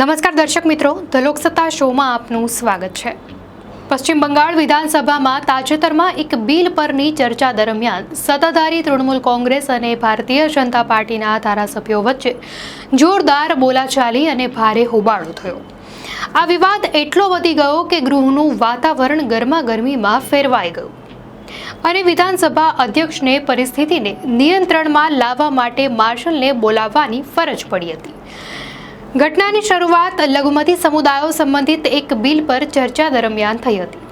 નમસ્કાર દર્શક મિત્રો, ધ લોકસત્તા શોમાં આપનું સ્વાગત છે। પશ્ચિમ બંગાળ વિધાનસભામાં તાજેતરમાં એક બિલ પરની ચર્ચા દરમિયાન સત્તાધારી તૃણમૂલ કોંગ્રેસ અને ભારતીય જનતા પાર્ટીના ધારાસભ્યો વચ્ચે જોરદાર બોલાચાલી અને ભારે હોબાળો થયો। આ વિવાદ એટલો વધી ગયો કે ગૃહનું વાતાવરણ ગરમાગરમીમાં ફેરવાઈ ગયું અને વિધાનસભા અધ્યક્ષને પરિસ્થિતિને નિયંત્રણમાં લાવવા માટે માર્શલને બોલાવવાની ફરજ પડી હતી। ઘટનાની શરૂઆત લઘુમતી સમુદાયો સંબંધિત એક બિલ પર ચર્ચા દરમિયાન થઈ હતી।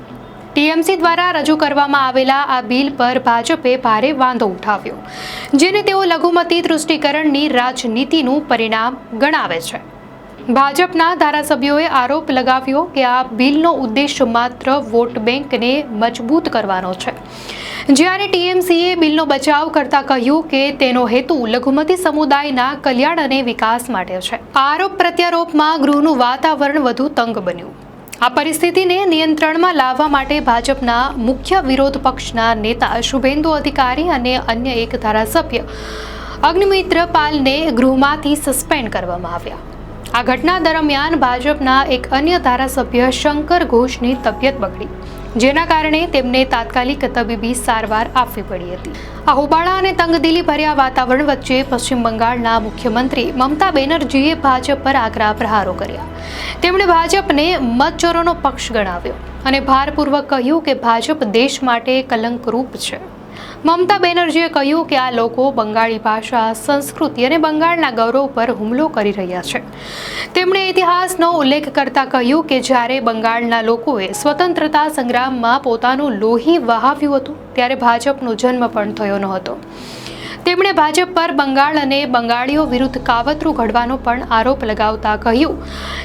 ટીએમસી દ્વારા રજૂ કરવામાં આવેલા આ બિલ પર ભાજપે ભારે વાંધો ઉઠાવ્યો, જેને તેઓ લઘુમતી તૃષ્ટિકરણની રાજનીતિનું પરિણામ ગણાવે છે। ભાજપના ધારાસભ્યોએ આરોપ લગાવ્યો કે આ બિલનો ઉદ્દેશ માત્ર વોટ બેંકને મજબૂત કરવાનો છે, જ્યારે ટીએમસીએ બિલનો બચાવ કરતા કહ્યું કે તેનો હેતુ લઘુમતી સમુદાયના કલ્યાણ અને વિકાસ માટે છે। આરોપ પ્રત્યારોપમાં ગૃહનું વાતાવરણ વધુ તંગ બન્યું। આ પરિસ્થિતિને નિયંત્રણમાં લાવવા માટે ભાજપના મુખ્ય વિરોધ પક્ષના નેતા શુભેન્દુ અધિકારી અને અન્ય એક ધારાસભ્ય અગ્નિમિત્ર પાલને ગૃહમાંથી સસ્પેન્ડ કરવામાં આવ્યા। આ ઘટના દરમિયાન ભાજપના એક અન્ય ધારાસભ્ય શંકર ઘોષની તબિયત બગડી, જેના કારણે તેમને તાત્કાલિક તબીબી સારવાર આપવી પડી હતી। આ હોબાળા અને તંગદિલી ભર્યા વાતાવરણ વચ્ચે પશ્ચિમ બંગાળના મુખ્યમંત્રી મમતા બેનર્જીએ ભાજપ પર આકરા પ્રહારો કર્યા। તેમણે ભાજપને મતચોરોનો પક્ષ ગણાવ્યો અને ભારપૂર્વક કહ્યું કે ભાજપ દેશ માટે કલંકરૂપ છે। મમતા બેનર્જીએ કહ્યું કે આ લોકો બંગાળી ભાષા, સંસ્કૃતિ અને બંગાળના ગૌરવ પર હુમલો કરી રહ્યા છે। તેમણે ઇતિહાસનો ઉલ્લેખ કરતા કહ્યું કે જ્યારે બંગાળના લોકોએ સ્વતંત્રતા સંગ્રામમાં પોતાનું લોહી વહાવ્યું હતું, ત્યારે ભાજપનો જન્મ પણ થયો નહોતો। તેમણે ભાજપ પર બંગાળ અને બંગાળીઓ વિરુદ્ધ કાવતરું ઘડવાનો પણ આરોપ લગાવતા કહ્યું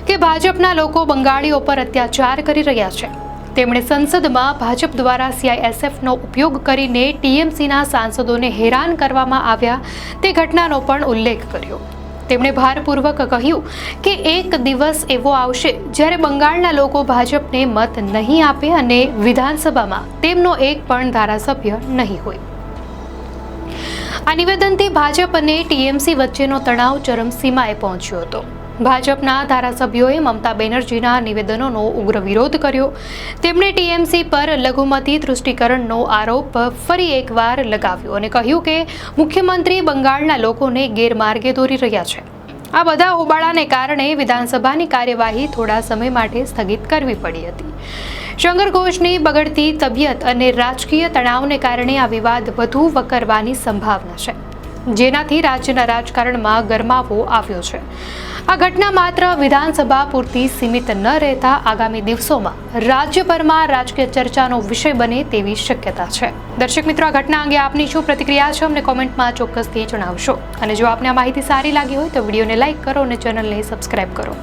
કે ભાજપના લોકો બંગાળીઓ પર અત્યાચાર કરી રહ્યા છે। તેમણે સંસદમાં ભાજપ દ્વારા સીઆઈએસએફનો ઉપયોગ કરીને ટીએમસીના સાંસદોને હેરાન કરવામાં આવ્યા તે ઘટનાનો પણ ઉલ્લેખ કર્યો। તેમણે ભારપૂર્વક કહ્યું કે એક દિવસ એવો આવશે જ્યારે બંગાળના લોકો ભાજપને મત નહીં આપે અને વિધાનસભામાં તેમનો એક પણ ધારાસભ્ય નહીં હોય। આ નિવેદનથી ભાજપ અને ટીએમસી વચ્ચેનો તણાવ ચરમસીમાએ પહોંચ્યો હતો। ભાજપના ધારાસભ્યોએ મમતા બેનર્જીના નિવેદનોનો ઉગ્ર વિરોધ કર્યો। તેમણે ટીએમસી પર લઘુમતી તૃષ્ટિકરણનો આરોપ ફરી એકવાર લગાવ્યો અને કહ્યું કે મુખ્યમંત્રી બંગાળના લોકોને ગેરમાર્ગે દોરી રહ્યા છે। આ બધા હોબાળાને કારણે વિધાનસભાની કાર્યવાહી થોડા સમય માટે સ્થગિત કરવી પડી હતી। શંકર ઘોષની બગડતી તબિયત અને રાજકીય તણાવને કારણે આ વિવાદ વધુ વકરવાની સંભાવના છે, જેનાથી રાજ્યના રાજકારણમાં ગરમાવો આવ્યો છે। આ ઘટના માત્ર વિધાનસભા પૂરતી સીમિત ન રહેતા આગામી દિવસોમાં રાજ્યભરમાં રાજકીય ચર્ચાનો વિષય બને તેવી શક્યતા છે। દર્શક મિત્રો, આ ઘટના અંગે આપની શું પ્રતિક્રિયા છે અમને કોમેન્ટમાં ચોક્કસથી જણાવશો અને જો આપને આ માહિતી સારી લાગી હોય તો વિડીયોને લાઇક કરો અને ચેનલને સબસ્ક્રાઇબ કરો।